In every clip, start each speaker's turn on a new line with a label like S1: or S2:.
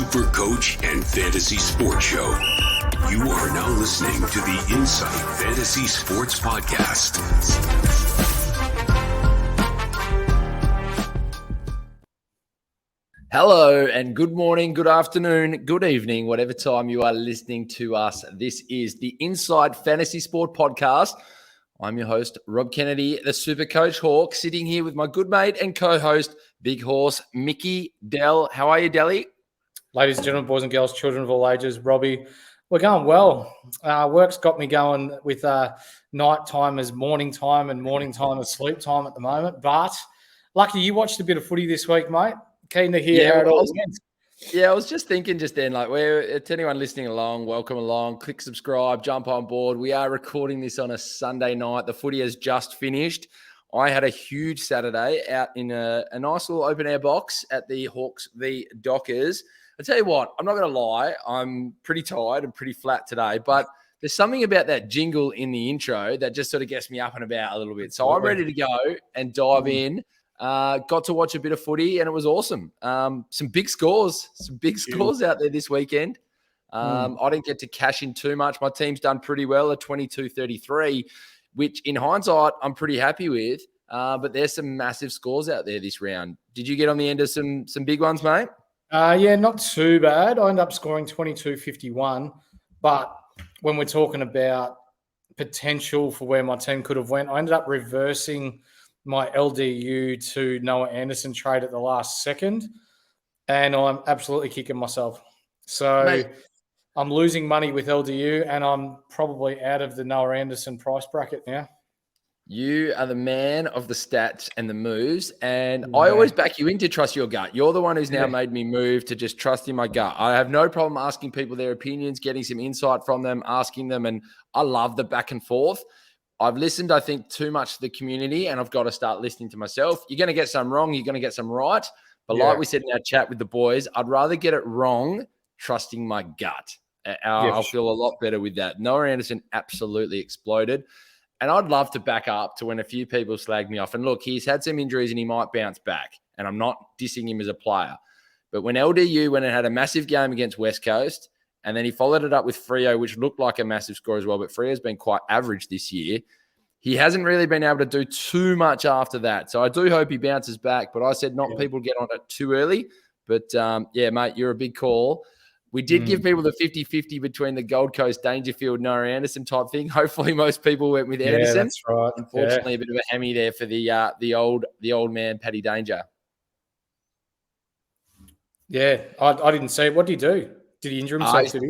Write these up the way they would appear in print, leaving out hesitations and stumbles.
S1: Supercoach and Fantasy Sports Show. You are now listening to the Insight Fantasy Sports Podcast.
S2: Hello and good morning, good afternoon, good evening, whatever time you are listening to us. This is the Insight Fantasy Sport Podcast. I'm your host, Rob Kennedy, the Supercoach Hawk, sitting here with my good mate and co-host, Big Horse, Mickie Dell. How are you, Delly?
S3: Ladies and gentlemen, boys and girls, children of all ages, Robbie, we're going well. Work's got me going with night time as morning time and morning time as sleep time at the moment. But lucky you watched a bit of footy this week, mate. Keen to hear how it all went.
S2: Yeah, I was just thinking just then, to anyone listening along, welcome along, click subscribe, jump on board. We are recording this on a Sunday night. The footy has just finished. I had a huge Saturday out in a nice little open air box at the Hawks v Dockers. I tell you what, I'm not going to lie. I'm pretty tired and pretty flat today, but there's something about that jingle in the intro that just sort of gets me up and about a little bit. So I'm ready to go and dive in. Got to watch a bit of footy and it was awesome. Some big scores out there this weekend. I didn't get to cash in too much. My team's done pretty well at 22-33, which in hindsight, I'm pretty happy with. But there's some massive scores out there this round. Did you get on the end of some big ones, mate?
S3: Yeah, not too bad. I ended up scoring 22-51. But when we're talking about potential for where my team could have went, I ended up reversing my LDU to Noah Anderson trade at the last second. And I'm absolutely kicking myself. So mate, I'm losing money with LDU and I'm probably out of the Noah Anderson price bracket now.
S2: You are the man of the stats and the moves, and I always back you in to trust your gut. You're the one who's now made me move to just trust in my gut. I have no problem asking people their opinions, getting some insight from them, asking them, and I love the back and forth. I've listened, I think, too much to the community, and I've got to start listening to myself. You're going to get some wrong, you're going to get some right, but like we said in our chat with the boys, I'd rather get it wrong trusting my gut. I'll feel a lot better with that. Noah Anderson absolutely exploded. And I'd love to back up to when a few people slag me off. And look, he's had some injuries and he might bounce back. And I'm not dissing him as a player. But when LDU went and had a massive game against West Coast, and then he followed it up with Freo, which looked like a massive score as well, but Freo's been quite average this year. He hasn't really been able to do too much after that. So I do hope he bounces back. But I said not people get on it too early. But, mate, you're a big call. We did give people the 50-50 between the Gold Coast, Dangerfield, Noah Anderson type thing. Hopefully most people went with Anderson.
S3: Yeah, that's right.
S2: Unfortunately, a bit of a hammy there for the old man, Paddy Danger. Yeah,
S3: I didn't see it. What did he do? Did he injure himself?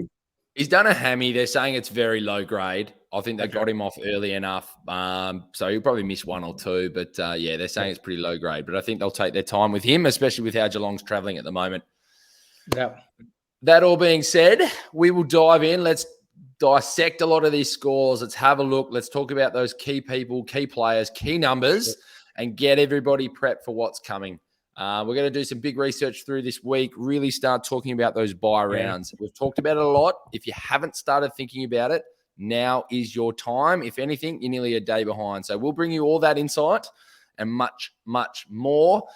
S2: He's done a hammy. They're saying it's very low grade. I think they got him off early enough. So he'll probably miss one or two. But, they're saying it's pretty low grade. But I think they'll take their time with him, especially with how Geelong's travelling at the moment.
S3: Yeah.
S2: That all being said, we will dive in. Let's dissect a lot of these scores. Let's have a look. Let's talk about those key people, key players, key numbers, and get everybody prepped for what's coming. We're going to do some big research through this week, really start talking about those bye rounds. We've talked about it a lot. If you haven't started thinking about it, now is your time. If anything, you're nearly a day behind. So we'll bring you all that insight and much, much more.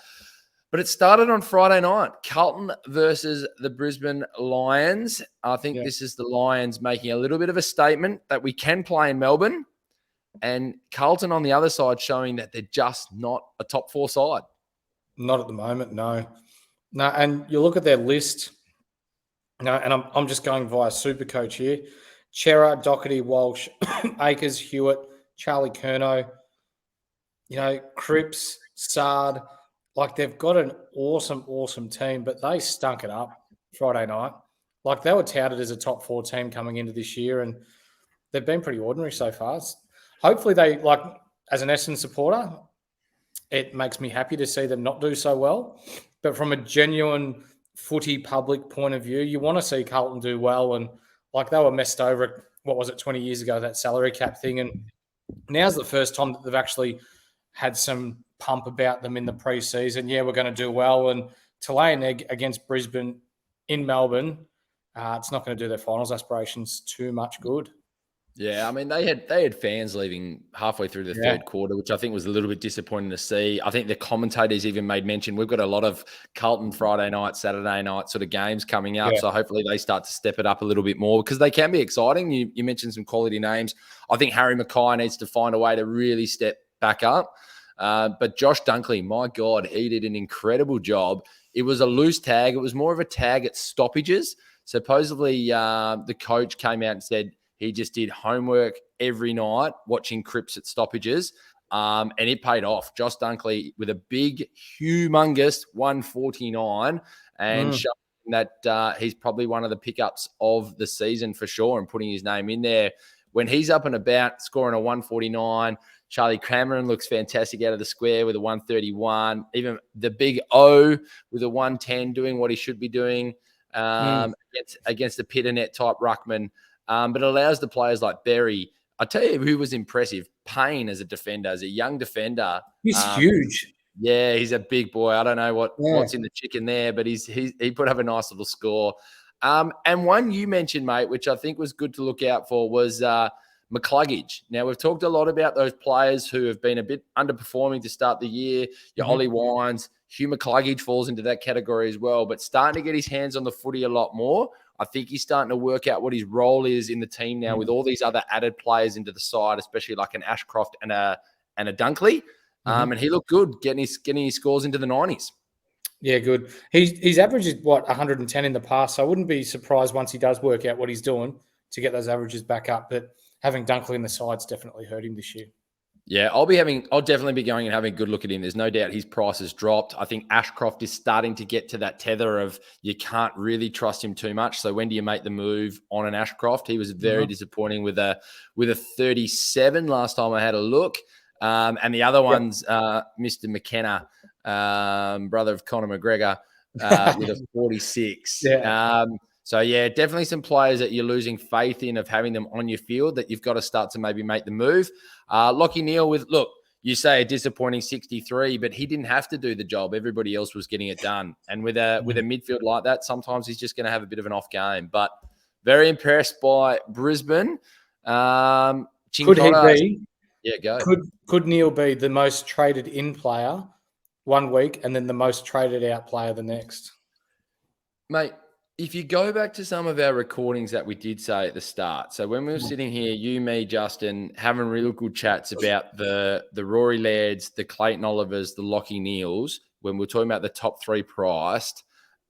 S2: But it started on Friday night, Carlton versus the Brisbane Lions. I think this is the Lions making a little bit of a statement that we can play in Melbourne, and Carlton on the other side showing that they're just not a top four side.
S3: Not at the moment, no. No, and you look at their list, and I'm just going via Supercoach here. Chera, Doherty, Walsh, Akers, Hewitt, Charlie Curnow, Cripps, Sard. Like, they've got an awesome, awesome team, but they stunk it up Friday night. Like, they were touted as a top four team coming into this year, and they've been pretty ordinary so far. Hopefully they, as an Essendon supporter, it makes me happy to see them not do so well. But from a genuine footy public point of view, you want to see Carlton do well. And, they were messed over, 20 years ago, that salary cap thing. And now's the first time that they've actually had some pump about them in the preseason. Yeah, we're going to do well. And to lay an egg against Brisbane in Melbourne, it's not going to do their finals aspirations too much good.
S2: Yeah, I mean they had fans leaving halfway through the third quarter, which I think was a little bit disappointing to see. I think the commentators even made mention we've got a lot of Carlton Friday night, Saturday night sort of games coming up, so hopefully they start to step it up a little bit more because they can be exciting. You mentioned some quality names. I think Harry Mickie needs to find a way to really step back up. But Josh Dunkley, my God, he did an incredible job. It was a loose tag. It was more of a tag at stoppages. Supposedly, the coach came out and said he just did homework every night, watching Cripps at stoppages, and it paid off. Josh Dunkley with a big, humongous 149 and showing that he's probably one of the pickups of the season for sure and putting his name in there. When he's up and about scoring a 149, Charlie Cameron looks fantastic out of the square with a 131. Even the big O with a 110 doing what he should be doing against the pit and net type ruckman. But it allows the players like Berry. I tell you who was impressive. Payne as a defender, as a young defender.
S3: He's huge.
S2: Yeah, he's a big boy. I don't know what's in the chicken there, but he put up a nice little score. And one you mentioned, mate, which I think was good to look out for was McCluggage. Now, we've talked a lot about those players who have been a bit underperforming to start the year. Your Ollie Wines, Hugh McCluggage falls into that category as well, but starting to get his hands on the footy a lot more. I think he's starting to work out what his role is in the team now with all these other added players into the side, especially like an Ashcroft and a Dunkley. And he looked good getting his scores into the 90s.
S3: Yeah, good. His average is, 110 in the past, so I wouldn't be surprised once he does work out what he's doing to get those averages back up. But having Dunkley in the side's definitely hurt him this year.
S2: Yeah, I'll definitely be going and having a good look at him. There's no doubt his price has dropped. I think Ashcroft is starting to get to that tether of you can't really trust him too much. So when do you make the move on an Ashcroft? He was very disappointing with a 37 last time I had a look. And the other one's Mr. McKenna, brother of Conor McGregor, with a 46. So, definitely some players that you're losing faith in of having them on your field that you've got to start to maybe make the move. Lachie Neale you say a disappointing 63, but he didn't have to do the job. Everybody else was getting it done. And with a midfield like that, sometimes he's just going to have a bit of an off game. But very impressed by Brisbane.
S3: Could he be?
S2: Yeah, go.
S3: Could Neale be the most traded in player one week and then the most traded out player the next?
S2: Mate, if you go back to some of our recordings that we did say at the start, so when we were sitting here, you, me, Justin, having real good chats about the Rory Lairds, the Clayton Olivers, the Lachie Neales, when we were talking about the top three priced,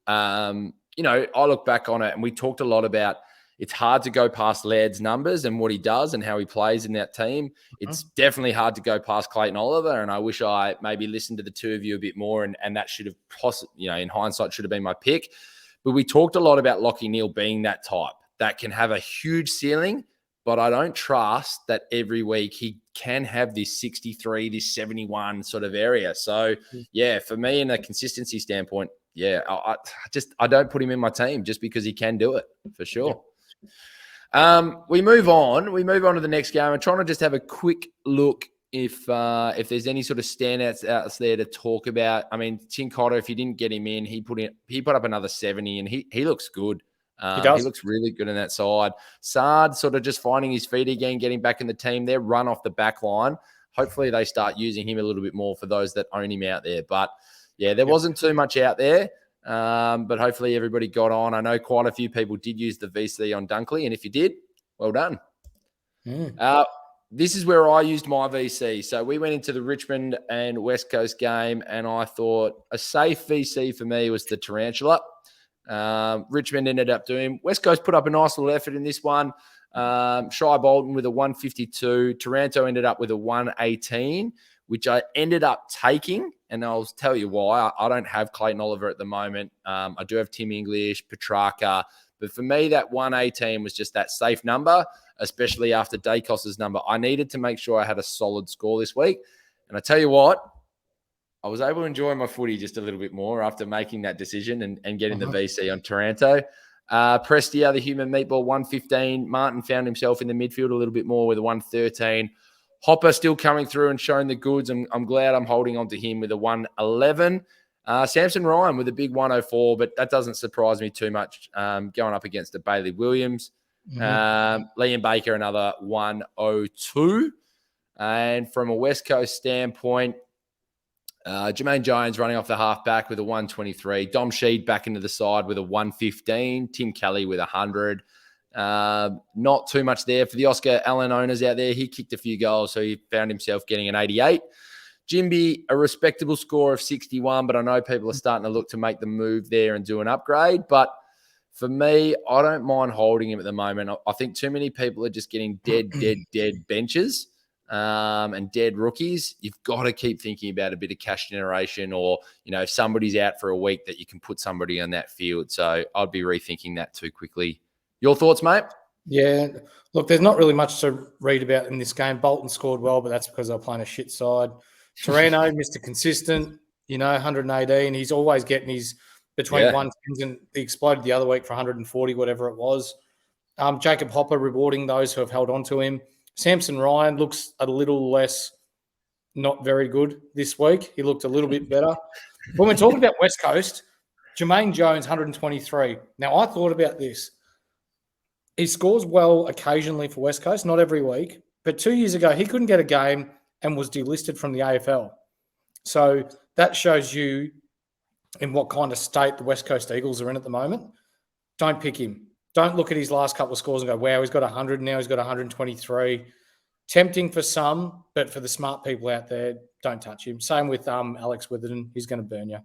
S2: I look back on it and we talked a lot about it's hard to go past Laird's numbers and what he does and how he plays in that team. It's definitely hard to go past Clayton Oliver, and I wish I maybe listened to the two of you a bit more, and that should have possibly, in hindsight, should have been my pick. But we talked a lot about Lachie Neale being that type that can have a huge ceiling, but I don't trust that every week he can have this 63, this 71 sort of area. So, for me, in a consistency standpoint, I don't put him in my team just because he can do it for sure. We move on. We move on to the next game. I'm trying to just have a quick look if there's any sort of standouts out there to talk about. I mean, Tim Cotter, if you didn't get him in, he put up another 70, and he looks good. He looks really good on that side. Saad sort of just finding his feet again, getting back in the team. They're run off the back line. Hopefully they start using him a little bit more for those that own him out there. But, there wasn't too much out there. But hopefully everybody got on. I know quite a few people did use the VC on Dunkley, and if you did, well done. This is where I used my VC. So we went into the Richmond and West Coast game, and I thought a safe VC for me was the Tarantula. Richmond ended up doing. West Coast put up a nice little effort in this one. Shai Bolton with a 152. Taranto ended up with a 118, which I ended up taking. And I'll tell you why. I don't have Clayton Oliver at the moment. I do have Tim English, Petrarca. But for me, that 118 was just that safe number, especially after Dacos's number. I needed to make sure I had a solid score this week. And I tell you what, I was able to enjoy my footy just a little bit more after making that decision and getting the VC on Taranto. Prestia, the human meatball, 115. Martin found himself in the midfield a little bit more with a 113. Hopper still coming through and showing the goods. I'm glad I'm holding on to him with a 111. Samson Ryan with a big 104, but that doesn't surprise me too much going up against the Bailey Williams. Liam Baker, another 102. And from a West Coast standpoint, Jermaine Jones running off the halfback with a 123. Dom Sheed back into the side with a 115. Tim Kelly with 100. Not too much there for the Oscar Allen owners out there. He kicked a few goals, so he found himself getting an 88. Jimby, a respectable score of 61, but I know people are starting to look to make the move there and do an upgrade. But for me, I don't mind holding him at the moment. I think too many people are just getting dead benches and dead rookies. You've got to keep thinking about a bit of cash generation, or, if somebody's out for a week, that you can put somebody on that field. So I'd be rethinking that too quickly. Your thoughts, mate?
S3: Yeah, look, there's not really much to read about in this game. Bolton scored well, but that's because they're playing a shit side. Torino, Mr. Consistent, 118. He's always getting his between 110s, and he exploded the other week for 140, whatever it was. Jacob Hopper rewarding those who have held on to him. Samson Ryan looks a little less not very good this week. He looked a little bit better. When we're talking about West Coast, Jermaine Jones, 123. Now, I thought about this. He scores well occasionally for West Coast, not every week. But 2 years ago, he couldn't get a game and was delisted from the AFL. So that shows you in what kind of state the West Coast Eagles are in at the moment. Don't pick him. Don't look at his last couple of scores and go, wow, he's got 100, now he's got 123. Tempting for some, but for the smart people out there, don't touch him. Same with Alex Witherden. He's going to burn you.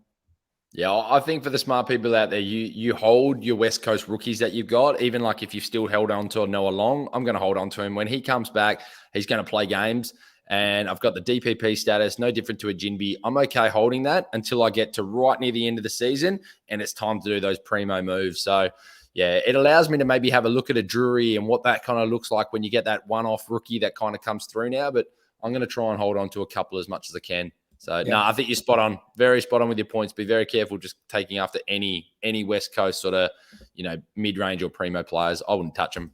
S2: Yeah, I think for the smart people out there, you hold your West Coast rookies that you've got, even like if you've still held on to Noah Long, I'm going to hold on to him. When he comes back, he's going to play games, and I've got the DPP status, no different to a Jinby. I'm okay holding that until I get to right near the end of the season, and it's time to do those primo moves. So, yeah, it allows me to maybe have a look at a Drury and what that kind of looks like when you get that one-off rookie that kind of comes through now, but I'm going to try and hold on to a couple as much as I can. So, no, I think you're spot on. Very spot on with your points. Be very careful just taking after any West Coast sort of, mid-range or primo players. I wouldn't touch them.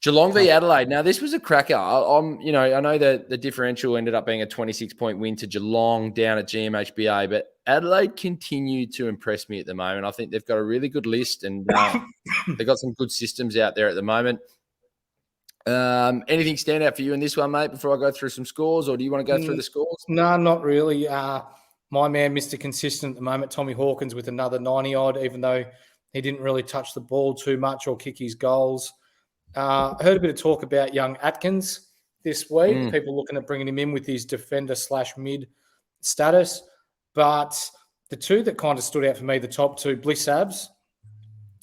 S2: Geelong v Adelaide. Now, this was a cracker. I know that the differential ended up being a 26-point win to Geelong down at GMHBA, but Adelaide continued to impress me at the moment. I think they've got a really good list, and they've got some good systems out there at the moment. Anything stand out for you in this one, mate, before I go through some scores, or do you want to go through the scores?
S3: No, not really. My man, Mr. Consistent at the moment, Tommy Hawkins with another 90-odd, even though he didn't really touch the ball too much or kick his goals. I heard a bit of talk about young Atkins this week, people looking at bringing him in with his defender/mid status. But the two that kind of stood out for me, the top two, Bliss Abs,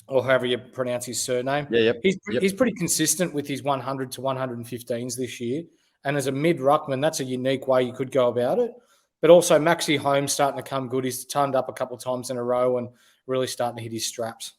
S3: or however you pronounce his surname. He's pretty consistent with his 100 to 115s this year. And as a mid-ruckman, that's a unique way you could go about it. But also Maxi Holmes starting to come good. He's turned up a couple of times in a row and really starting to hit his straps.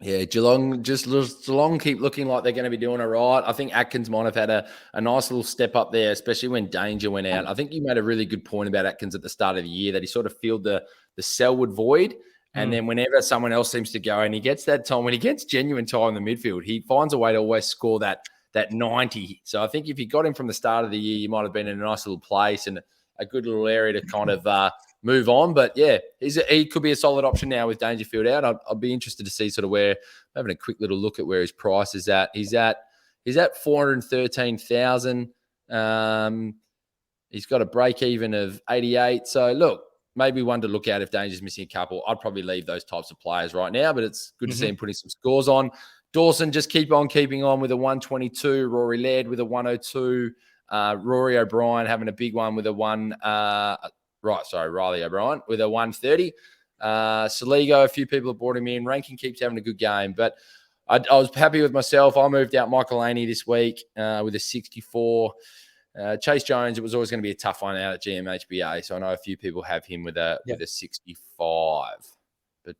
S2: Yeah, Geelong keep looking like they're going to be doing all right. I think Atkins might have had a nice little step up there, especially when Danger went out. I think you made a really good point about Atkins at the start of the year, that he sort of filled the Selwood void. And then whenever someone else seems to go and he gets that time, when he gets genuine time in the midfield, he finds a way to always score that 90. So I think if you got him from the start of the year, you might have been in a nice little place and a good little area to kind of move on. But yeah, he could be a solid option now with Dangerfield out. I'd be interested to see sort of where, having a quick little look at where his price is at. He's at 413,000. He's got a break even of 88. So look, maybe one to look at if Danger's missing a couple. I'd probably leave those types of players right now, but it's good to see him putting some scores on. Dawson just keeping on with a 122. Rory Laird with a 102. Rory O'Brien having a big one with a Riley O'Brien with a 130. Saligo, a few people have brought him in. Rankin keeps having a good game, but I was happy with myself. I moved out Michael Laney this week with a 64. Chase Jones, it was always going to be a tough one out at GMHBA, so I know a few people have him with a 65. But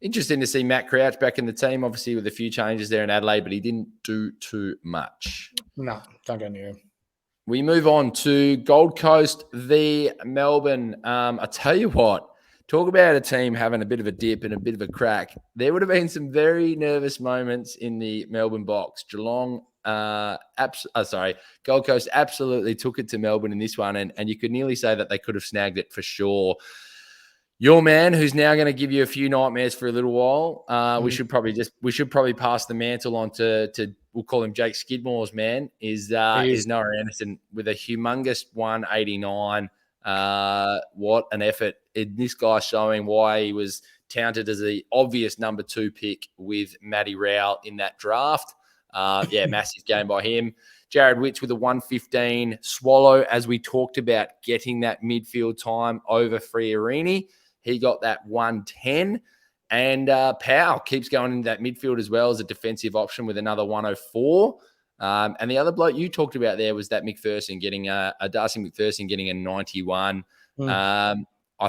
S2: interesting to see Matt Crouch back in the team, obviously with a few changes there in Adelaide, but he didn't do too much.
S3: No, don't go near him.
S2: We move on to Gold Coast v Melbourne. I tell you what, talk about a team having a bit of a dip and a bit of a crack. There would have been some very nervous moments in the Melbourne box. Gold Coast absolutely took it to Melbourne in this one, and you could nearly say that they could have snagged it for sure. Your man, who's now going to give you a few nightmares for a little while. We should probably pass the mantle on to we'll call him Jake Skidmore's man. Is Noah Anderson with a humongous 189. What an effort! This guy showing why he was touted as the obvious number 2 pick with Matty Rowell in that draft. Massive game by him. Jared Witts with a 115. Swallow, as we talked about, getting that midfield time over Friorini. He got that 110. And Powell keeps going into that midfield as well as a defensive option with another 104. And the other bloke you talked about there was that McPherson getting Darcy McPherson getting a 91. I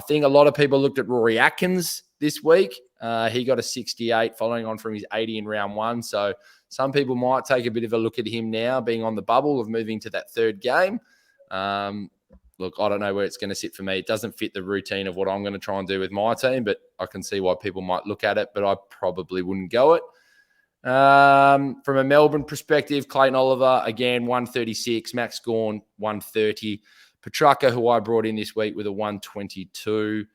S2: think a lot of people looked at Rory Atkins this week. He got a 68 following on from his 80 in round 1. So some people might take a bit of a look at him now being on the bubble of moving to that third game. Look, I don't know where it's going to sit for me. It doesn't fit the routine of what I'm going to try and do with my team, but I can see why people might look at it, but I probably wouldn't go it. From a Melbourne perspective, Clayton Oliver, again, 136. Max Gawn, 130. Petrarca, who I brought in this week with a 122.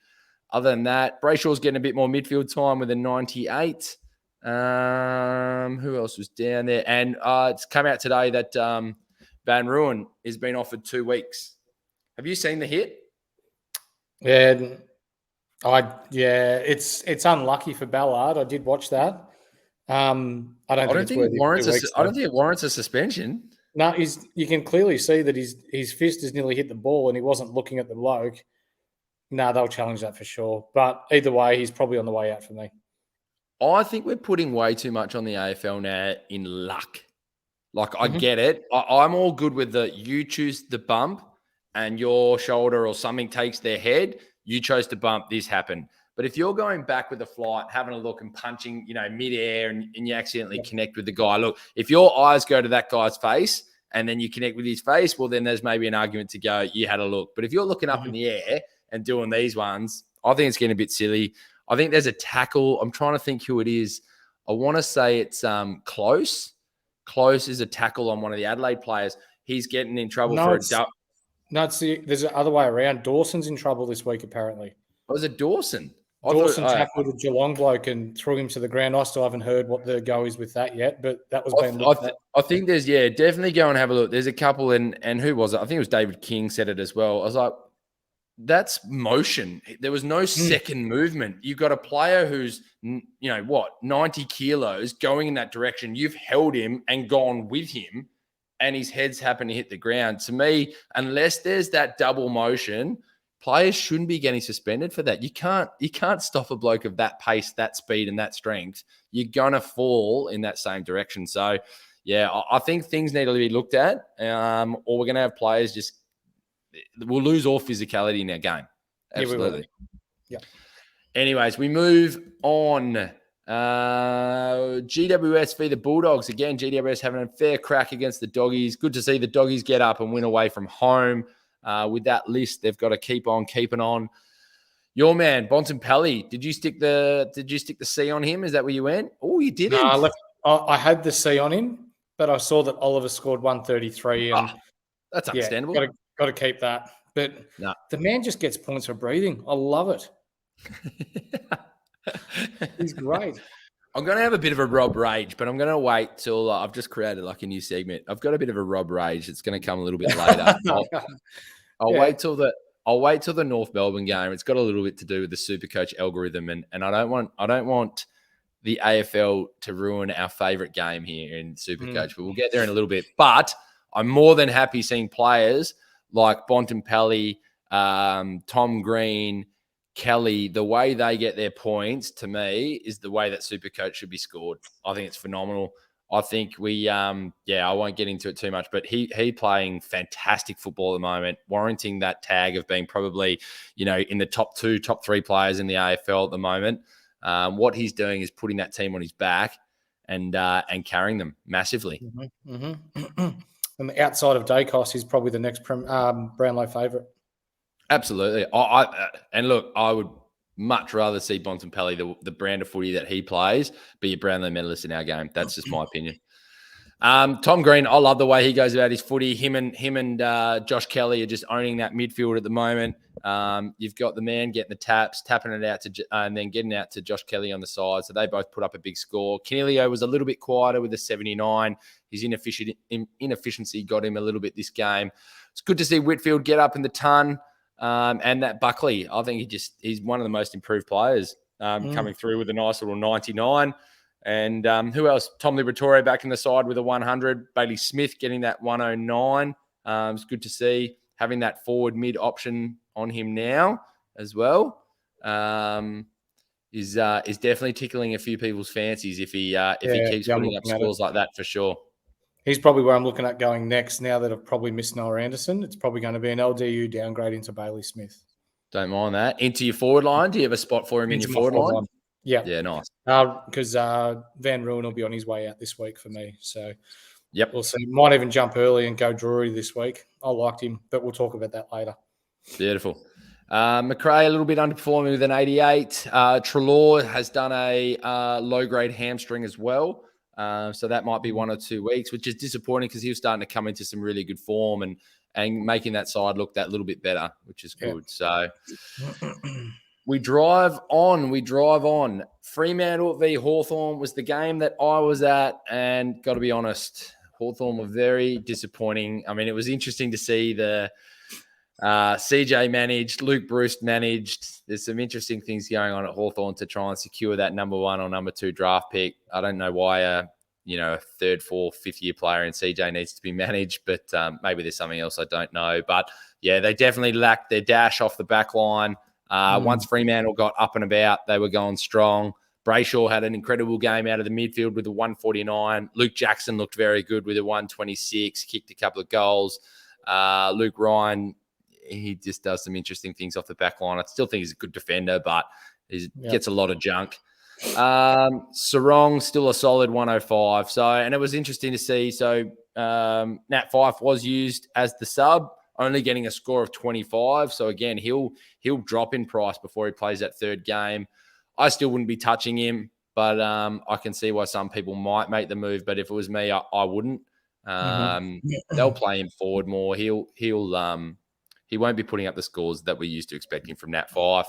S2: Other than that, Brayshaw's getting a bit more midfield time with a 98. Who else was down there? And it's come out today that Van Ruin has been offered 2 weeks. Have you seen the hit?
S3: Yeah, it's unlucky for Ballard. I did watch that. I don't think it
S2: warrants a suspension.
S3: No, you can clearly see that his fist has nearly hit the ball and he wasn't looking at the bloke. No, they'll challenge that for sure. But either way, he's probably on the way out for me.
S2: I think we're putting way too much on the AFL now in luck. Like, I get it. I'm all good with you choose the bump and your shoulder or something takes their head. You chose to bump, this happened. But if you're going back with a flight, having a look and punching, midair and you accidentally connect with the guy, look, if your eyes go to that guy's face and then you connect with his face, well, then there's maybe an argument to go, you had a look. But if you're looking up in the air and doing these ones, I think it's getting a bit silly. I think there's a tackle. I'm trying to think who it is. I want to say it's Close. Close is a tackle on one of the Adelaide players. He's getting in trouble for a double.
S3: No, there's the other way around. Dawson's in trouble this week, apparently.
S2: Oh, was it Dawson?
S3: Dawson tackled a Geelong bloke and threw him to the ground. I still haven't heard what the go is with that yet, but that was being looked at.
S2: I think there's, definitely go and have a look. There's a couple, and who was it? I think it was David King said it as well. I was like, that's motion. There was no second movement. You've got a player who's, 90 kilos going in that direction. You've held him and gone with him, and his head's happened to hit the ground. To me, unless there's that double motion, players shouldn't be getting suspended for that. You can't stop a bloke of that pace, that speed, and that strength. You're gonna fall in that same direction. So, I think things need to be looked at, or we're gonna have players we'll lose all physicality in our game. Absolutely.
S3: Yeah.
S2: Anyways, we move on. GWS v the Bulldogs. Again, GWS having a fair crack against the Doggies. Good to see the Doggies get up and win away from home. With that list, they've got to keep on keeping on. Your man, Bontempelli, did you stick the C on him? Is that where you went? Oh, you didn't.
S3: No, I had the C on him, but I saw that Oliver scored 133. And
S2: that's understandable.
S3: Got to keep that. But the man just gets points for breathing. I love it. He's great.
S2: I'm going to have a bit of a Rob Rage, but I'm going to wait till I've just created like a new segment. I've got a bit of a Rob Rage. It's going to come a little bit later. I'll wait till the North Melbourne game. It's got a little bit to do with the Supercoach algorithm, and I don't want the AFL to ruin our favorite game here in Supercoach. But we'll get there in a little bit. But I'm more than happy seeing players like Bontempelli, Tom Green, Kelly, the way they get their points, to me, is the way that Supercoach should be scored. I think it's phenomenal. I think I won't get into it too much, but he playing fantastic football at the moment, warranting that tag of being probably, in the top 2, top 3 players in the AFL at the moment. What he's doing is putting that team on his back and carrying them massively.
S3: And outside of Dacos, he's probably the next Brownlow favourite.
S2: Absolutely. And look, I would much rather see Bontempelli, the brand of footy that he plays, be a Brownlow medalist in our game. That's just my opinion. Tom Green, I love the way he goes about his footy. Him and Josh Kelly are just owning that midfield at the moment. You've got the man getting the taps, tapping it out and then getting out to Josh Kelly on the side. So they both put up a big score. Canelio was a little bit quieter with a 79. His inefficiency got him a little bit this game. It's good to see Whitfield get up in the ton. And that Buckley, I think he's one of the most improved players coming through with a nice little 99. And who else? Tom Liberatore back in the side with a 100. Bailey Smith getting that 109. It's good to see having that forward mid option on him now as well. Is definitely tickling a few people's fancies if he keeps putting up scores like that for sure.
S3: He's probably where I'm looking at going next. Now that I've probably missed Noah Anderson, it's probably going to be an LDU downgrade into Bailey Smith.
S2: Don't mind that. Into your forward line. Do you have a spot for him in your forward line?
S3: Yeah,
S2: nice.
S3: Because Van Ruin will be on his way out this week for me. So, we'll see. Might even jump early and go Drury this week. I liked him, but we'll talk about that later.
S2: Beautiful. McRae a little bit underperforming with an 88. Treloar has done a low-grade hamstring as well. So that might be 1 or 2 weeks, which is disappointing because he was starting to come into some really good form and making that side look that little bit better, which is good. So we drive on. Fremantle v Hawthorn was the game that I was at, and got to be honest, Hawthorn were very disappointing. I mean, it was interesting to see the CJ managed, Luke Bruce managed. There's some interesting things going on at Hawthorn to try and secure that number 1 or number 2 draft pick. I don't know why a 3rd, 4th, 5th year player in CJ needs to be managed, but maybe there's something else I don't know. But yeah, they definitely lacked their dash off the back line. Once Fremantle got up and about, they were going strong. Brayshaw had an incredible game out of the midfield with a 149. Luke Jackson looked very good with a 126, kicked a couple of goals. Luke Ryan, he just does some interesting things off the back line. I still think he's a good defender, but he gets a lot of junk. Sarong, still a solid 105. So, and it was interesting to see. So, Nat Fyfe was used as the sub, only getting a score of 25. So again, he'll drop in price before he plays that 3rd game. I still wouldn't be touching him, but I can see why some people might make the move. But if it was me, I wouldn't. They'll play him forward more. He won't be putting up the scores that we're used to expecting from Nat Fyfe.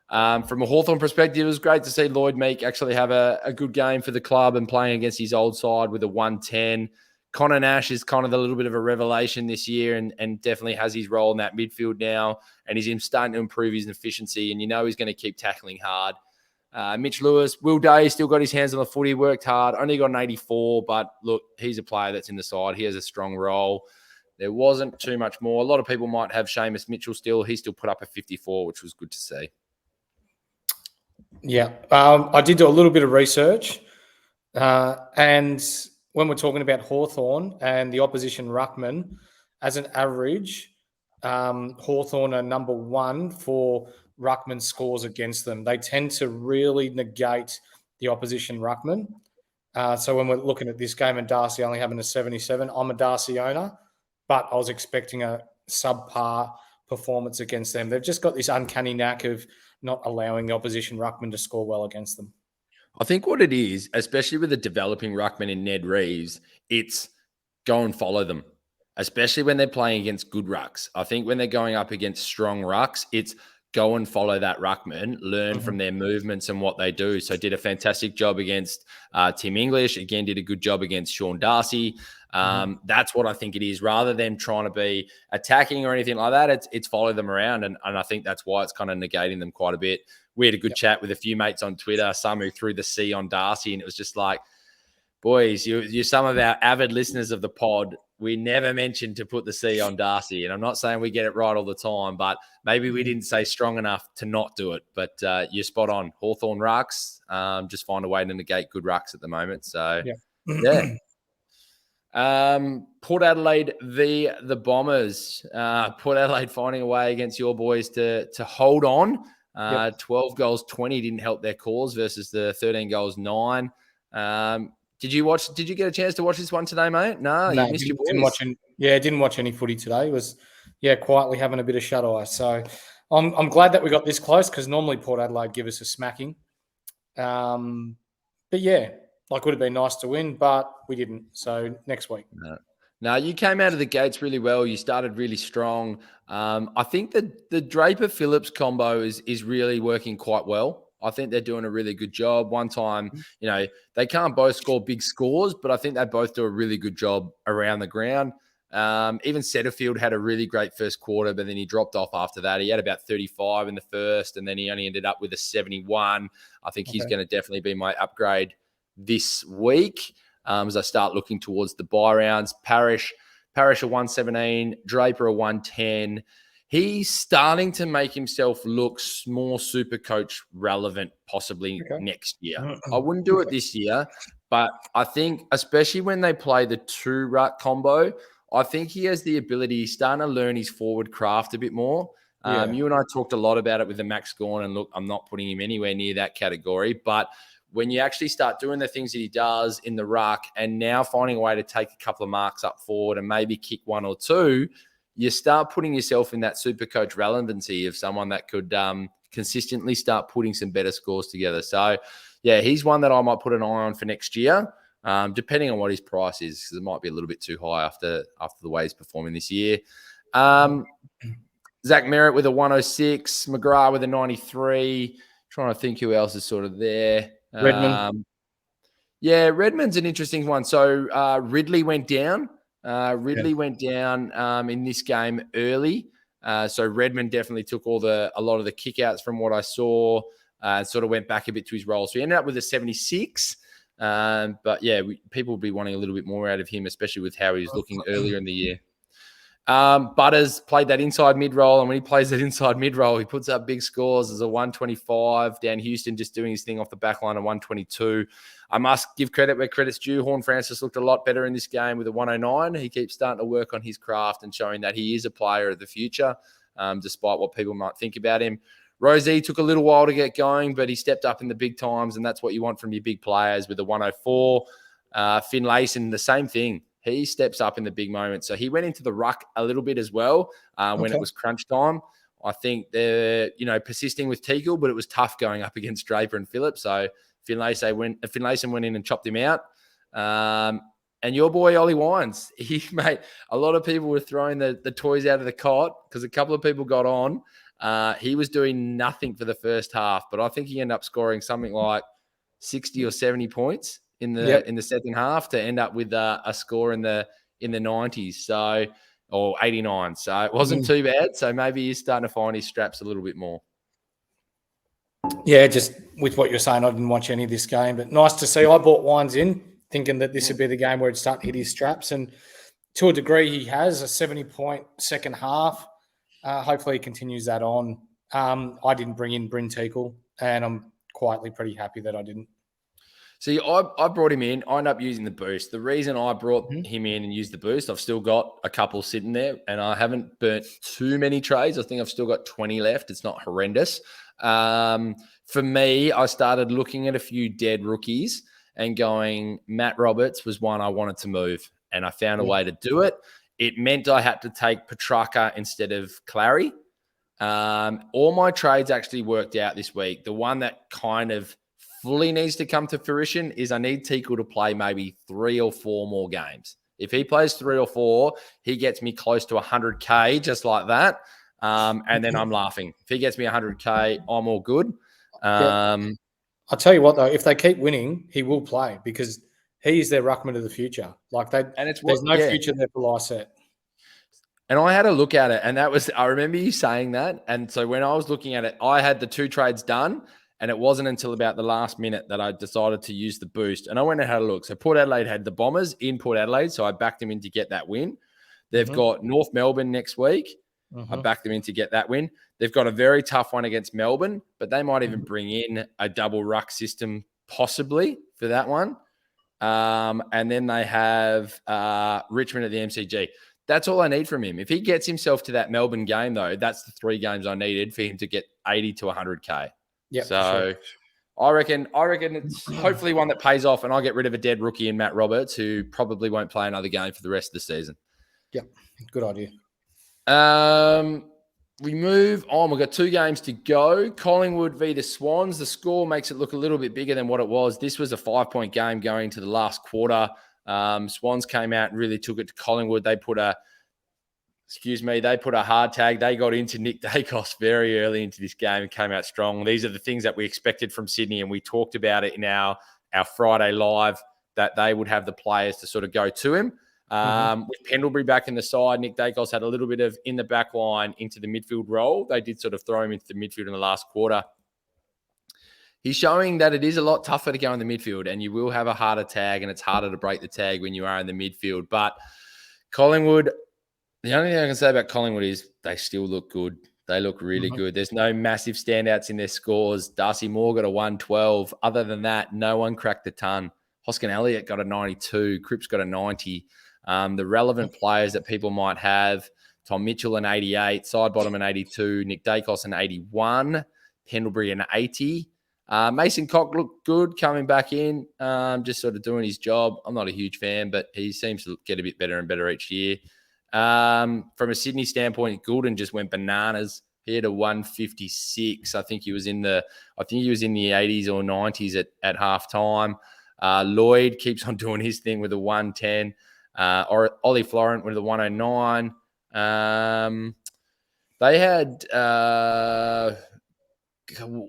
S2: From a Hawthorn perspective, it was great to see Lloyd Meek actually have a good game for the club and playing against his old side with a 110. Connor Nash is kind of a little bit of a revelation this year and definitely has his role in that midfield now, and he's starting to improve his efficiency, and he's going to keep tackling hard. Mitch Lewis, Will Day still got his hands on the footy, worked hard, only got an 84, but look, he's a player that's in the side. He has a strong role. There wasn't too much more. A lot of people might have Seamus Mitchell still. He still put up a 54, which was good to see.
S3: Yeah, I did do a little bit of research, and when we're talking about Hawthorn and the opposition ruckman, as an average, Hawthorn are number 1 for ruckman scores against them. They tend to really negate the opposition ruckman. So when we're looking at this game and Darcy only having a 77, I'm a Darcy owner, but I was expecting a subpar performance against them. They've just got this uncanny knack of not allowing the opposition ruckman to score well against them.
S2: I think what it is, especially with the developing ruckman in Ned Reeves, it's go and follow them, especially when they're playing against good rucks. I think when they're going up against strong rucks, it's go and follow that ruckman, learn from their movements and what they do. So did a fantastic job against Tim English. Again, did a good job against Sean Darcy. That's what I think it is. Rather than trying to be attacking or anything like that, it's follow them around. And I think that's why it's kind of negating them quite a bit. We had a good chat with a few mates on Twitter, some who threw the C on Darcy, and it was just like, boys, you're some of our avid listeners of the pod. We never mentioned to put the C on Darcy. And I'm not saying we get it right all the time, but maybe we didn't say strong enough to not do it. But you're spot on. Hawthorn rucks, just find a way to negate good rucks at the moment. So, Port Adelaide v. the Bombers. Port Adelaide finding a way against your boys to hold on. 12 goals, 20 didn't help their cause versus the 13 goals, 9. Did you get a chance to watch this one today, mate? No, you missed your boys.
S3: Didn't watch any footy today. It was, quietly having a bit of shut eye. So I'm glad that we got this close because normally Port Adelaide give us a smacking. But Like, would have been nice to win, but we didn't. So next week.
S2: No, you came out of the gates really well. You started really strong. I think that the Draper-Phillips combo is really working quite well. I think they're doing a really good job. One time, they can't both score big scores, but I think they both do a really good job around the ground. Even Setterfield had a really great first quarter, but then he dropped off after that. He had about 35 in the first, and then he only ended up with a 71. I think he's going to definitely be my upgrade this week. As I start looking towards the bye rounds. Parrish a 117, Draper a 110. He's starting to make himself look more Supercoach relevant possibly next year. I wouldn't do it this year, but I think especially when they play the 2-ruck combo, I think he has the ability, he's starting to learn his forward craft a bit more. You and I talked a lot about it with the Max Gawn, and look, I'm not putting him anywhere near that category, but when you actually start doing the things that he does in the ruck and now finding a way to take a couple of marks up forward and maybe kick one or two, you start putting yourself in that Supercoach relevancy of someone that could consistently start putting some better scores together. So, yeah, he's one that I might put an eye on for next year, depending on what his price is, because it might be a little bit too high after the way he's performing this year. Zach Merritt with a 106, McGrath with a 93. Trying to think who else is sort of there.
S3: Redmond.
S2: Redmond's an interesting one. So Ridley went down. Went down in this game early. So Redmond definitely took a lot of the kickouts from what I saw. Sort of went back a bit to his role. So he ended up with a 76. But yeah, people will be wanting a little bit more out of him, especially with how he was looking earlier in the year. Butters played that inside mid-roll, and when he plays that inside mid-roll, he puts up big scores as a 125. Dan Houston just doing his thing off the back line of 122. I must give credit where credit's due. Horn Francis looked a lot better in this game with a 109. He keeps starting to work on his craft and showing that he is a player of the future, despite what people might think about him. Rosie took a little while to get going, but he stepped up in the big times, and that's what you want from your big players with a 104. Finlayson, the same thing. He steps up in the big moments. So he went into the ruck a little bit as well when it was crunch time. I think they're, persisting with Teagle, but it was tough going up against Draper and Phillips. So Finlayson went in and chopped him out. And your boy, Ollie Wines, mate, a lot of people were throwing the toys out of the cot because a couple of people got on. He was doing nothing for the first half, but I think he ended up scoring something like 60 or 70 points in the second half to end up with a score in the 90s, or 89. So it wasn't too bad. So maybe he's starting to find his straps a little bit more.
S3: Yeah, just with what you're saying, I didn't watch any of this game, but nice to see. I bought Wines in thinking that this would be the game where it'd start to hit his straps, and to a degree he has a 70-point second half. Hopefully he continues that on. I didn't bring in Bryn Teakle, and I'm quietly pretty happy that I didn't.
S2: See, I brought him in. I ended up using the boost. The reason I brought him in and used the boost, I've still got a couple sitting there, and I haven't burnt too many trades. I think I've still got 20 left. It's not horrendous. For me, I started looking at a few dead rookies and going, Matt Roberts was one I wanted to move, and I found a way to do it. It meant I had to take Petrarca instead of Clary. All my trades actually worked out this week. The one that kind of fully needs to come to fruition is I need Teakle to play maybe 3 or 4 more games. If he plays 3 or 4, he gets me close to 100K just like that. And then I'm laughing. If he gets me 100K, I'm all good.
S3: I'll tell you what, though, if they keep winning, he will play because he is their ruckman of the future. There's no future there for Lysette.
S2: And I had a look at it, and I remember you saying that. And so when I was looking at it, I had the 2 trades done. And it wasn't until about the last minute that I decided to use the boost. And I went and had a look. So Port Adelaide had the Bombers in Port Adelaide, so I backed them in to get that win. They've got North Melbourne next week. I backed them in to get that win. They've got a very tough one against Melbourne, but they might even bring in a double ruck system possibly for that one. And then they have Richmond at the MCG. That's all I need from him. If he gets himself to that Melbourne game, though, that's the 3 games I needed for him to get 80 to 100K.
S3: Yeah.
S2: So I reckon it's hopefully one that pays off, and I'll get rid of a dead rookie in Matt Roberts, who probably won't play another game for the rest of the season.
S3: Yep. Good idea.
S2: we move on. We've got 2 games to go. Collingwood v the Swans. The score makes it look a little bit bigger than what it was. This was a 5-point game going to the last quarter. Swans came out and really took it to Collingwood. They put a hard tag. They got into Nick Dacos very early into this game and came out strong. These are the things that we expected from Sydney, and we talked about it in our Friday live, that they would have the players to sort of go to him. With Pendlebury back in the side, Nick Dacos had a little bit of in the back line into the midfield role. They did sort of throw him into the midfield in the last quarter. He's showing that it is a lot tougher to go in the midfield, and you will have a harder tag, and it's harder to break the tag when you are in the midfield. But Collingwood, the only thing I can say about Collingwood is they still look good. They look really good. There's no massive standouts in their scores. Darcy Moore got a 112. Other than that, no one cracked a ton. Hoskin Elliott got a 92. Cripps got a 90. The relevant players that people might have, Tom Mitchell an 88, Sidebottom an 82, Nick Dacos an 81, Pendlebury an 80. Mason Cock looked good coming back in, just sort of doing his job. I'm not a huge fan, but he seems to get a bit better and better each year. From a Sydney standpoint, Goulden just went bananas. He had a 156. I think he was in the 80s or 90s at halftime. Lloyd keeps on doing his thing with a 110. Or Ollie Florent with a 109. They had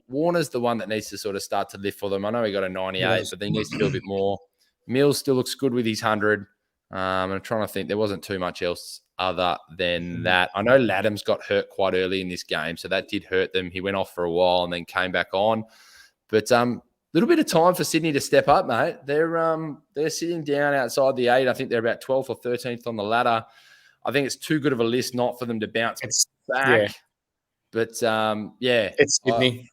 S2: Warner's the one that needs to sort of start to lift for them. I know he got a 98, but he needs to do a bit more. Mills still looks good with his 100. I'm trying to think. There wasn't too much else other than that. I know Laddams got hurt quite early in this game, so that did hurt them. He went off for a while and then came back on. But little bit of time for Sydney to step up, mate. They're sitting down outside the 8. I think they're about 12th or 13th on the ladder. I think it's too good of a list not for them to bounce back. Yeah. But,
S3: it's Sydney.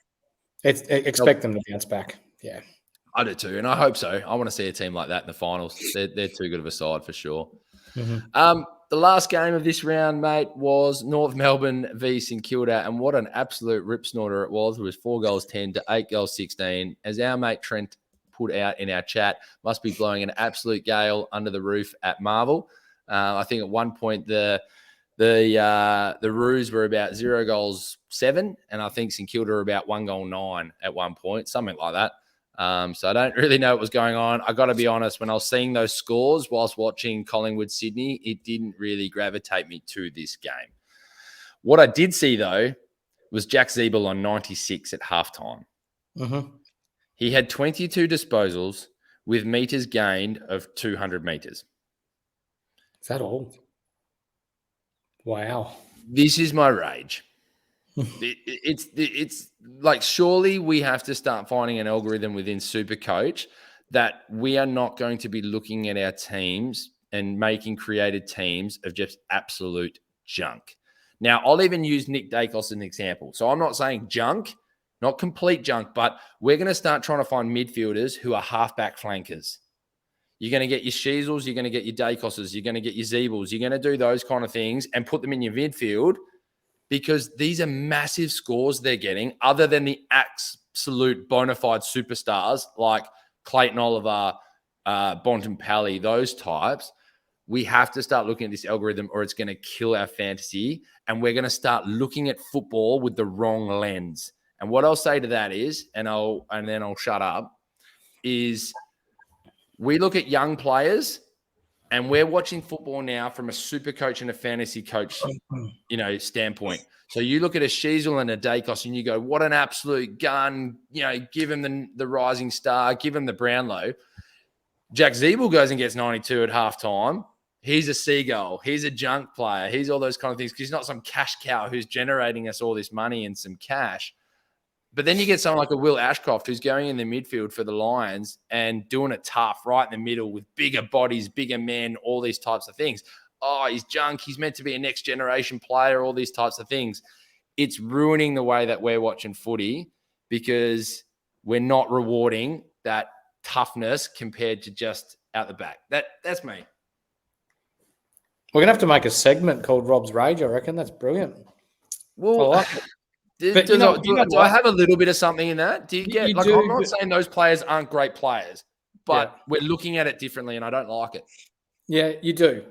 S3: Expect them to bounce back. Yeah.
S2: I do too, and I hope so. I want to see a team like that in the finals. They're too good of a side for sure. The last game of this round, mate, was North Melbourne v St Kilda, and what an absolute rip snorter it was. It was 4 goals 10 to 8 goals 16. As our mate Trent put out in our chat, must be blowing an absolute gale under the roof at Marvel. I think at one point the Roos were about 0 goals 7, and I think St Kilda were about 1 goal 9 at one point, something like that. So I don't really know what was going on. I got to be honest, when I was seeing those scores whilst watching Collingwood Sydney, it didn't really gravitate me to this game. What I did see, though, was Jack Zeeble on 96 at halftime. He had 22 disposals with meters gained of 200 meters.
S3: Is that all? Wow.
S2: This is my rage. It's like, surely we have to start finding an algorithm within Supercoach that we are not going to be looking at our teams and making created teams of just absolute junk. Now, I'll even use Nick Dacos as an example. So I'm not saying junk, not complete junk, but we're going to start trying to find midfielders who are halfback flankers. You're going to get your Sheasels, you're going to get your Dacoses, you're going to get your Zeebles, you're going to do those kind of things and put them in your midfield, because these are massive scores they're getting, other than the absolute bona fide superstars like Clayton Oliver, Bontempelli, those types. We have to start looking at this algorithm or it's going to kill our fantasy, and we're going to start looking at football with the wrong lens. And what I'll say to that is, and then I'll shut up, is we look at young players and we're watching football now from a super coach and a fantasy coach, standpoint. So you look at a Sheasel and a Dacos and you go, what an absolute gun, give him the rising star, give him the Brownlow. Jack Zeeble goes and gets 92 at halftime. He's a seagull. He's a junk player. He's all those kind of things, because he's not some cash cow who's generating us all this money and some cash. But then you get someone like a Will Ashcroft who's going in the midfield for the Lions and doing it tough right in the middle with bigger bodies, bigger men, all these types of things. Oh, he's junk. He's meant to be a next generation player, all these types of things. It's ruining the way that we're watching footy, because we're not rewarding that toughness compared to just out the back. That's me.
S3: We're going to have to make a segment called Rob's Rage, I reckon. That's brilliant.
S2: Well, I like it. Do I have a little bit of something in that? Do you get I'm not saying those players aren't great players, but we're looking at it differently and I don't like it.
S3: Yeah, you do.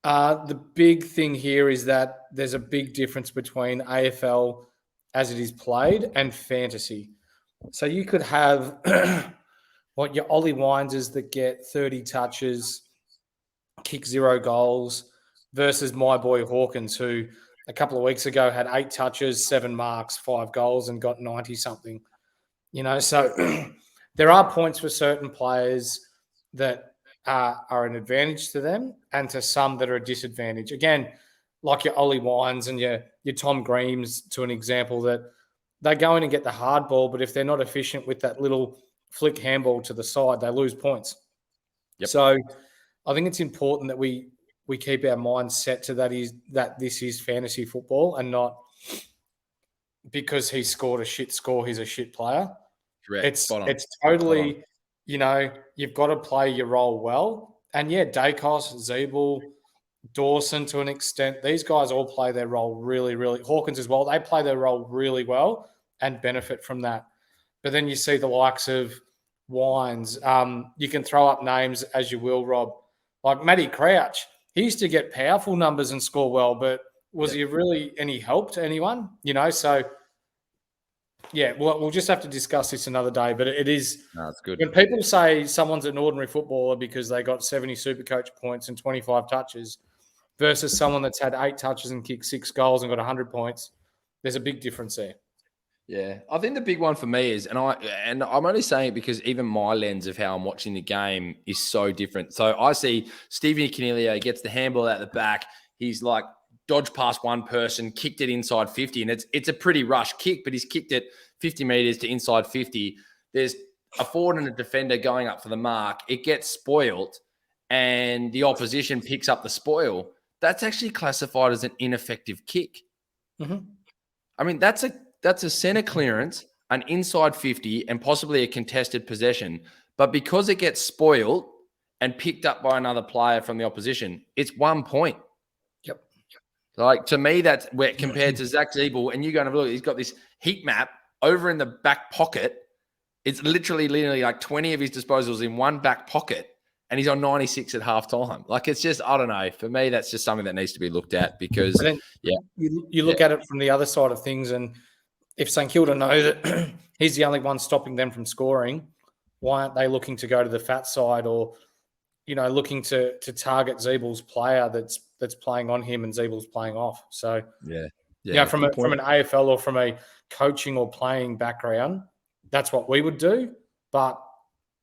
S3: The big thing here is that there's a big difference between AFL as it is played and fantasy. So you could have your Ollie Wineses that get 30 touches, kick 0 goals, versus my boy Hawkins, who a couple of weeks ago had 8 touches, 7 marks, 5 goals, and got 90 something. So there are points for certain players that are an advantage to them, and to some that are a disadvantage. Again, like your Ollie Wines and your Tom Greaves, to an example, that they go in and get the hard ball, but if they're not efficient with that little flick handball to the side, they lose points.
S2: Yep.
S3: So I think it's important that we keep our minds set to that this is fantasy football, and not because he scored a shit score, he's a shit player.
S2: Correct.
S3: It's totally, you've got to play your role well. And yeah, Dacos, Zeeble, Dawson to an extent, these guys all play their role really, really, Hawkins as well. They play their role really well and benefit from that. But then you see the likes of Wines. You can throw up names as you will, Rob. Like Matty Crouch, he used to get powerful numbers and score well, but was he really any help to anyone? So yeah, we'll just have to discuss this another day. But it is,
S2: no, it's good.
S3: When people say someone's an ordinary footballer because they got 70 Supercoach points and 25 touches versus someone that's had 8 touches and kicked 6 goals and got 100 points, there's a big difference there.
S2: Yeah, I think the big one for me is, and I'm only saying it because even my lens of how I'm watching the game is so different. So I see Stevie Canelio gets the handball out the back. He's like dodged past one person, kicked it inside 50, and it's a pretty rush kick, but he's kicked it 50 meters to inside 50. There's a forward and a defender going up for the mark. It gets spoiled, and the opposition picks up the spoil. That's actually classified as an ineffective kick.
S3: Mm-hmm.
S2: I mean, that's a center clearance, an inside 50, and possibly a contested possession. But because it gets spoiled and picked up by another player from the opposition, it's 1 point.
S3: Yep.
S2: Like, to me, that's where, compared to Zach Zeeble, and you're going to look, he's got this heat map over in the back pocket. It's literally like 20 of his disposals in one back pocket, and he's on 96 at halftime. Like, it's just, I don't know. For me, that's just something that needs to be looked at because,
S3: you look at it from the other side of things, and if St Kilda know that he's the only one stopping them from scoring, why aren't they looking to go to the fat side, or looking to target Zeeble's player that's playing on him and Zeeble's playing off? So from an AFL or from a coaching or playing background, that's what we would do. But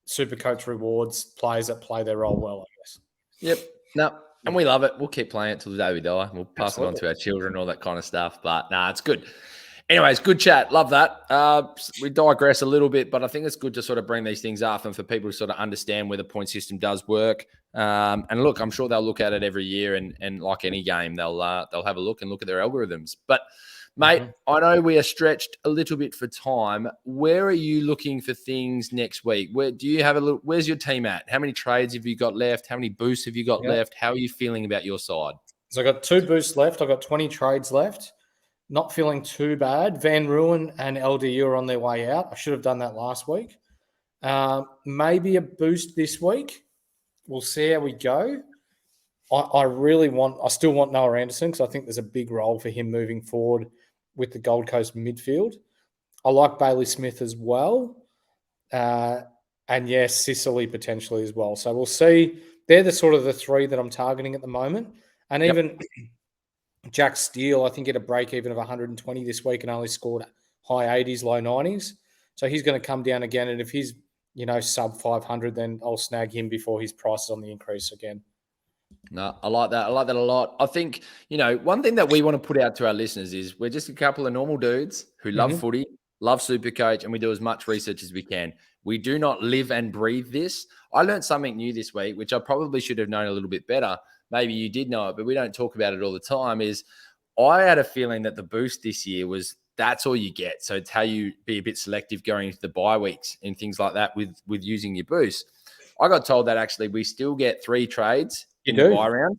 S3: Supercoach rewards players that play their role well, I guess.
S2: Yep. No, and we love it. We'll keep playing it till the day we die. We'll pass it on to our children, all that kind of stuff. But it's good. Anyways, good chat. Love that. We digress a little bit, but I think it's good to sort of bring these things up and for people to sort of understand where the point system does work. And look, I'm sure they'll look at it every year, and like any game, they'll have a look and look at their algorithms. But mate, I know we are stretched a little bit for time. Where are you looking for things next week? Where do you have a look? Where's your team at? How many trades have you got left? How many boosts have you got left? How are you feeling about your side?
S3: So I got 2 boosts left. I've got 20 trades left. Not feeling too bad. Van Ruin and LDU are on their way out. I should have done that last week. Maybe a boost this week. We'll see how we go. I still want Noah Anderson because I think there's a big role for him moving forward with the Gold Coast midfield. I like Bailey Smith as well. And yes, Sicily potentially as well. So we'll see. They're the sort of the 3 that I'm targeting at the moment. And even Jack Steele, I think, had a break even of 120 this week and only scored high 80s, low 90s. So he's going to come down again. And if he's, sub 500, then I'll snag him before his price is on the increase again.
S2: No, I like that. I like that a lot. I think, one thing that we want to put out to our listeners is we're just a couple of normal dudes who love footy, love Supercoach, and we do as much research as we can. We do not live and breathe this. I learned something new this week, which I probably should have known a little bit better. Maybe you did know it, but we don't talk about it all the time, is I had a feeling that the boost this year was that's all you get. So it's how you be a bit selective going into the bye weeks and things like that with using your boost. I got told that actually we still get 3 trades in the bye round,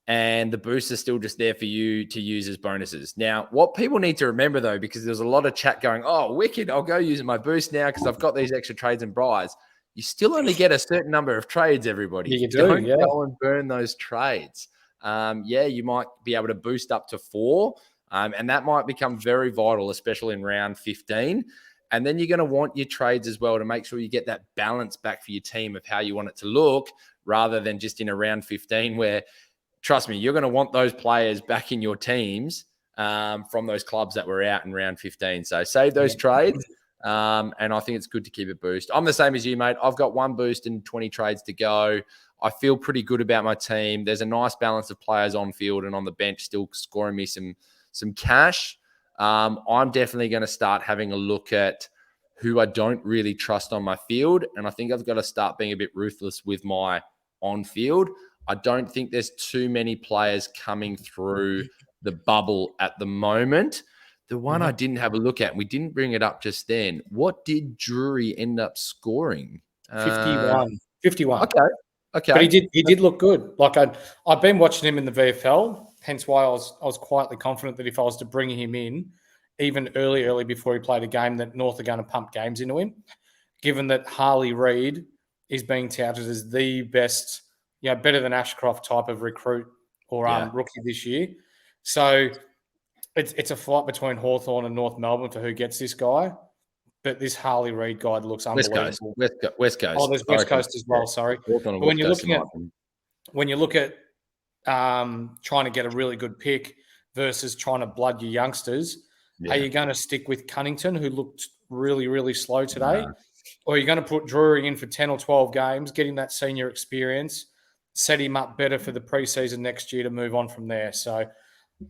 S2: and the boosts are still just there for you to use as bonuses. Now, what people need to remember, though, because there's a lot of chat going, oh, wicked, I'll go using my boost now because I've got these extra trades and buys. you still only get a certain number of trades, everybody.
S3: Yeah, you do,
S2: Don't
S3: yeah.
S2: go and burn those trades. You might be able to boost up to 4, and that might become very vital, especially in round 15. And then you're going to want your trades as well to make sure you get that balance back for your team of how you want it to look, rather than just in a round 15 where, trust me, you're going to want those players back in your teams from those clubs that were out in round 15. So save those trades. And I think it's good to keep a boost. I'm the same as you, mate. I've got 1 boost and 20 trades to go. I feel pretty good about my team. There's a nice balance of players on field and on the bench still scoring me some cash. I'm definitely going to start having a look at who I don't really trust on my field. And I think I've got to start being a bit ruthless with my on-field. I don't think there's too many players coming through the bubble at the moment. The one I didn't have a look at, and we didn't bring it up just then, what did Drury end up scoring?
S3: 51.
S2: Okay.
S3: But he did look good. Like I've been watching him in the VFL, hence why I was quietly confident that if I was to bring him in, even early before he played a game, that North are going to pump games into him. Given that Harley Reid is being touted as the best, better than Ashcroft type of recruit or rookie this year. So it's a fight between Hawthorn and North Melbourne for who gets this guy. But this Harley Reid guy looks unbelievable.
S2: West Coast.
S3: Oh, there's West Coast as well. Sorry. But when you look at trying to get a really good pick versus trying to blood your youngsters, are you going to stick with Cunnington, who looked really, really slow today? No. Or are you going to put Drury in for 10 or 12 games, getting that senior experience, set him up better for the preseason next year to move on from there? So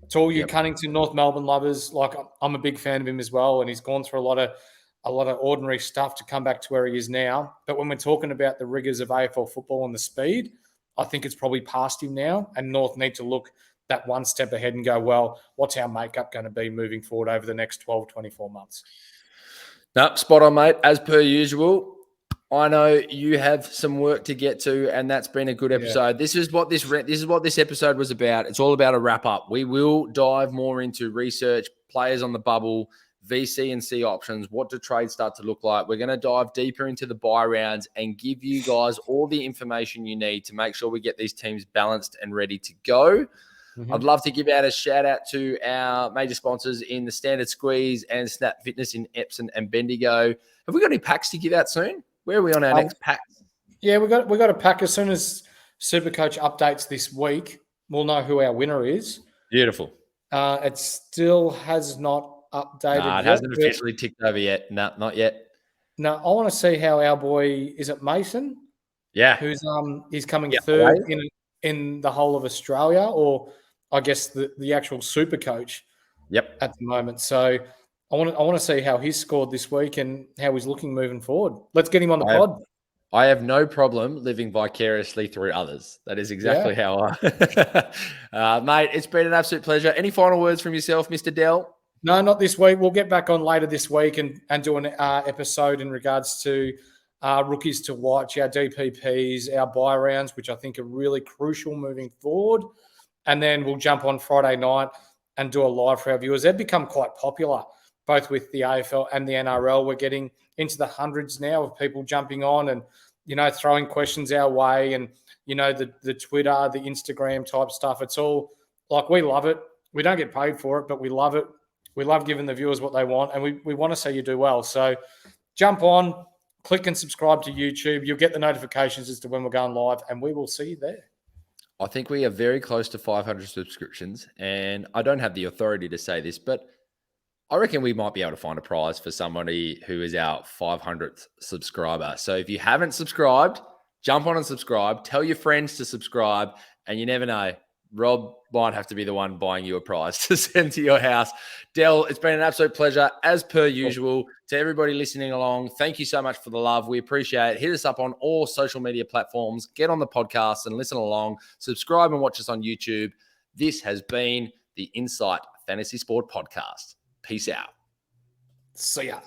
S3: to all you Cunnington, North Melbourne lovers, like I'm a big fan of him as well, and he's gone through a lot of ordinary stuff to come back to where he is now. But when we're talking about the rigors of AFL football and the speed, I think it's probably past him now, and North need to look that one step ahead and go, well, what's our makeup going to be moving forward over the next 12, 24 months?
S2: No, spot on, mate. As per usual, I know you have some work to get to, and that's been a good episode. Yeah. This is what this episode was about. It's all about a wrap up. We will dive more into research, players on the bubble, VC and C options. What do trades start to look like? We're going to dive deeper into the buy rounds and give you guys all the information you need to make sure we get these teams balanced and ready to go. I'd love to give out a shout out to our major sponsors in the Standard Squeeze and Snap Fitness in Epsom and Bendigo. Have we got any packs to give out soon? Where are we on our next pack? Yeah,
S3: we got a pack. As soon as Supercoach updates this week, we'll know who our winner is.
S2: Beautiful.
S3: It still has not updated.
S2: No, it hasn't officially ticked over yet. No, not yet.
S3: No, I want to see how our boy, is it Mason?
S2: Yeah.
S3: He's coming third in the whole of Australia, or I guess the actual Supercoach.
S2: Yep.
S3: At the moment. So I want to see how he's scored this week and how he's looking moving forward. Let's get him on the pod.
S2: I have no problem living vicariously through others. That is exactly how I... mate, it's been an absolute pleasure. Any final words from yourself, Mr. Dell?
S3: No, not this week. We'll get back on later this week and do an episode in regards to rookies to watch, our DPPs, our buy rounds, which I think are really crucial moving forward. And then we'll jump on Friday night and do a live for our viewers. They've become quite popular, both with the AFL and the NRL. We're getting into the hundreds now of people jumping on and, throwing questions our way and, the Twitter, the Instagram type stuff. It's all like, we love it. We don't get paid for it, but we love it. We love giving the viewers what they want, and we want to see you do well. So jump on, click and subscribe to YouTube. You'll get the notifications as to when we're going live, and we will see you there.
S2: I think we are very close to 500 subscriptions, and I don't have the authority to say this, but I reckon we might be able to find a prize for somebody who is our 500th subscriber. So if you haven't subscribed, jump on and subscribe. Tell your friends to subscribe, and you never know, Rob might have to be the one buying you a prize to send to your house. Del, it's been an absolute pleasure, as per usual. To everybody listening along, thank you so much for the love. We appreciate it. Hit us up on all social media platforms. Get on the podcast and listen along. Subscribe and watch us on YouTube. This has been the Insight Fantasy Sport Podcast. Peace out.
S3: See ya.